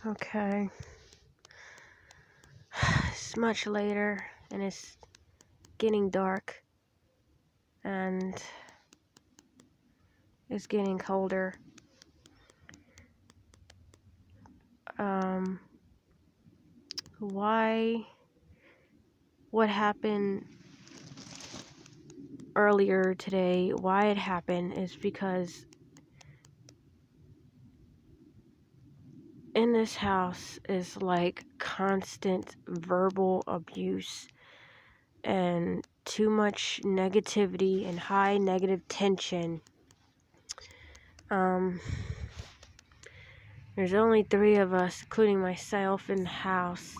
Okay. It's much later and it's getting dark and it's getting colder. Um, why? What happened earlier today? Why it happened is because in this house is like constant verbal abuse and too much negativity and high negative tension. There's only 3 of us, including myself, in the house.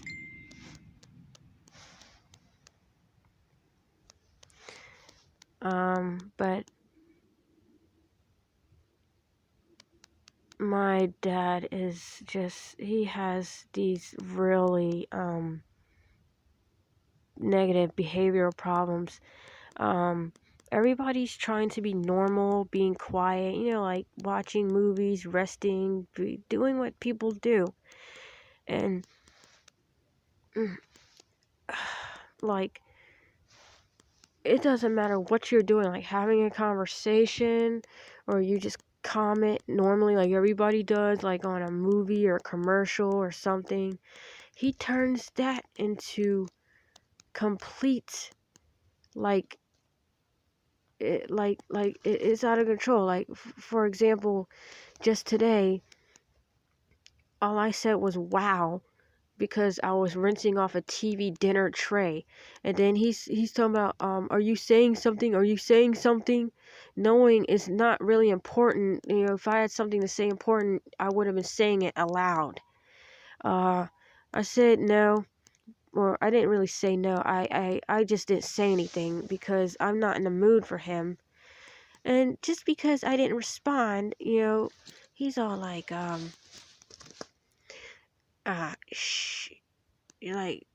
But my dad is just, he has these really, negative behavioral problems. Everybody's trying to be normal, being quiet, like watching movies, resting, doing what people do. And, like, it doesn't matter what you're doing, like having a conversation or you just comment normally like everybody does, like on a movie or a commercial or something. He turns that into complete, like, it's out of control. Like, for example, just today, all I said was wow because I was rinsing off a TV dinner tray. And then he's talking about, are you saying something? Are you saying something? Knowing it's not really important. If I had something to say important, I would have been saying it aloud. I said no, or I didn't really say no. I just didn't say anything because I'm not in the mood for him. And just because I didn't respond, he's all like, like,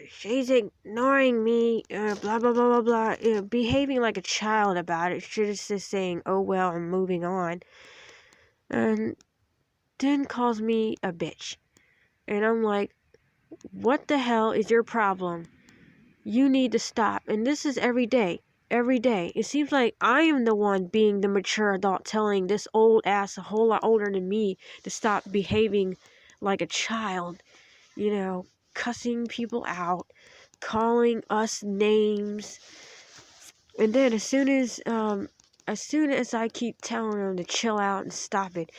she's ignoring me, blah, blah, blah, blah, blah, behaving like a child about it. She's just saying, oh, well, I'm moving on. And then calls me a bitch. And I'm like, what the hell is your problem? You need to stop. And this is every day. Every day. It seems like I am the one being the mature adult telling this old ass, a whole lot older than me, to stop behaving like a child. Cussing people out, calling us names. And then as soon as I keep telling him to chill out and stop it,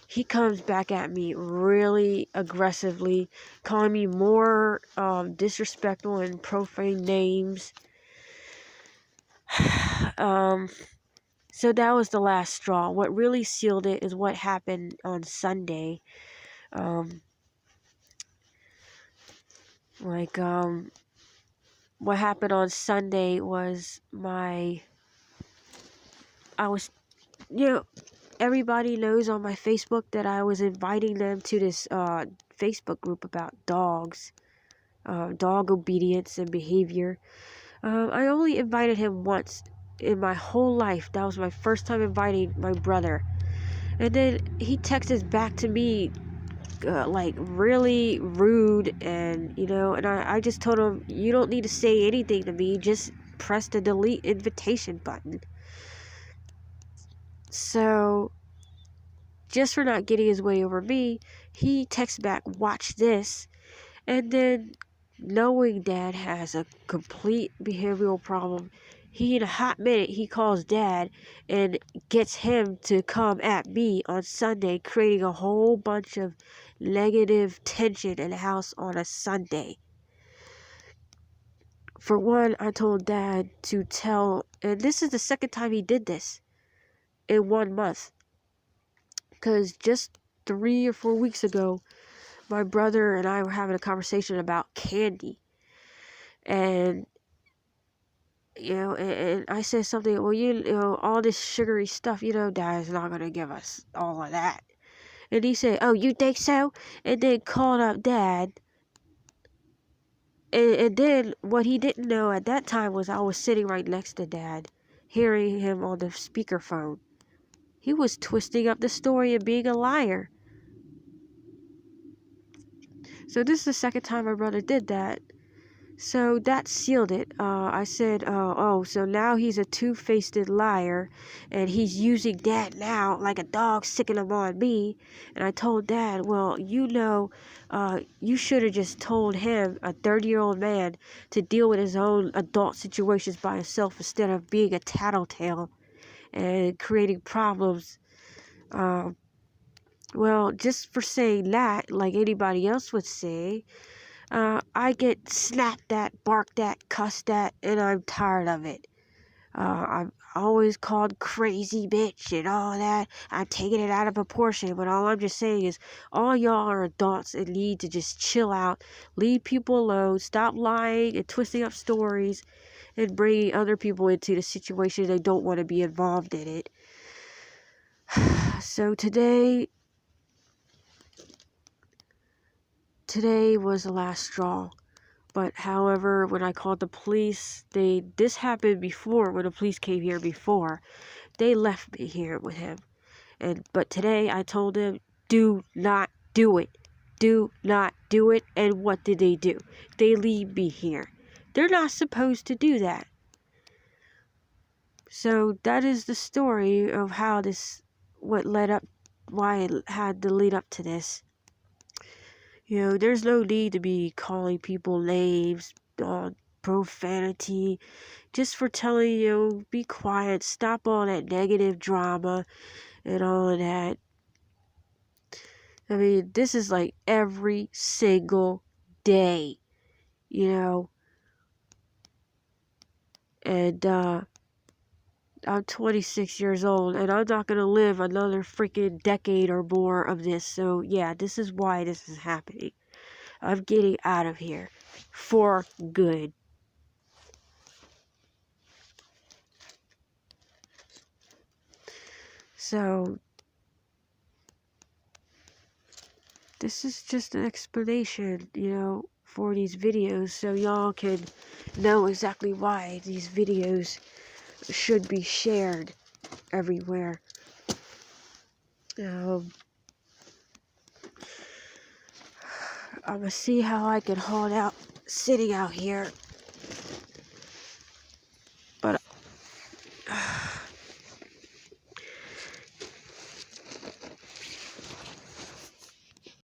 he comes back at me really aggressively, calling me more disrespectful and profane names. So that was the last straw. What really sealed it is what happened on Sunday. What happened on Sunday was everybody knows on my Facebook that I was inviting them to this Facebook group about dogs, dog obedience and behavior. I only invited him once in my whole life. That was my first time inviting my brother. And then he texted back to me like really rude, and and I just told him, you don't need to say anything to me, just press the delete invitation button. So just for not getting his way over me, he texts back, watch this. And then, knowing Dad has a complete behavioral problem, he in a hot minute he calls Dad and gets him to come at me on Sunday, creating a whole bunch of negative tension in the house on a Sunday. For one, I told Dad to tell, and this is the second time he did this in 1 month, because just 3 or 4 weeks ago, my brother and I were having a conversation about candy. And and I said something, well, all this sugary stuff, Dad's not going to give us all of that. And he said, oh, you think so? And then called up Dad. And then what he didn't know at that time was I was sitting right next to Dad, hearing him on the speakerphone. He was twisting up the story and being a liar. So this is the second time my brother did that. So that sealed it. I said, oh, so now he's a two-faced liar, and he's using Dad now like a dog sicking him on me. And I told Dad, well, you should have just told him, a 30-year-old man, to deal with his own adult situations by himself instead of being a tattletale and creating problems. Well, just for saying that, like anybody else would say, I get snapped at, barked at, cussed at, and I'm tired of it. I'm always called crazy bitch and all that. I'm taking it out of proportion, but all I'm just saying is all y'all are adults and need to just chill out, leave people alone, stop lying and twisting up stories, and bringing other people into the situation they don't want to be involved in it. So today was the last straw. But however, when I called the police, this happened before, when the police came here before. They left me here with him. But today I told them, do not do it. Do not do it. And what did they do? They leave me here. They're not supposed to do that. So that is the story of how why it had to lead up to this. There's no need to be calling people names, profanity, just for telling you, be quiet, stop all that negative drama and all of that. I mean, this is like every single day, and I'm 26 years old, and I'm not going to live another freaking decade or more of this. So yeah, this is why this is happening. I'm getting out of here for good. So this is just an explanation, for these videos, so y'all can know exactly why these videos should be shared everywhere. I'm gonna see how I can hold out sitting out here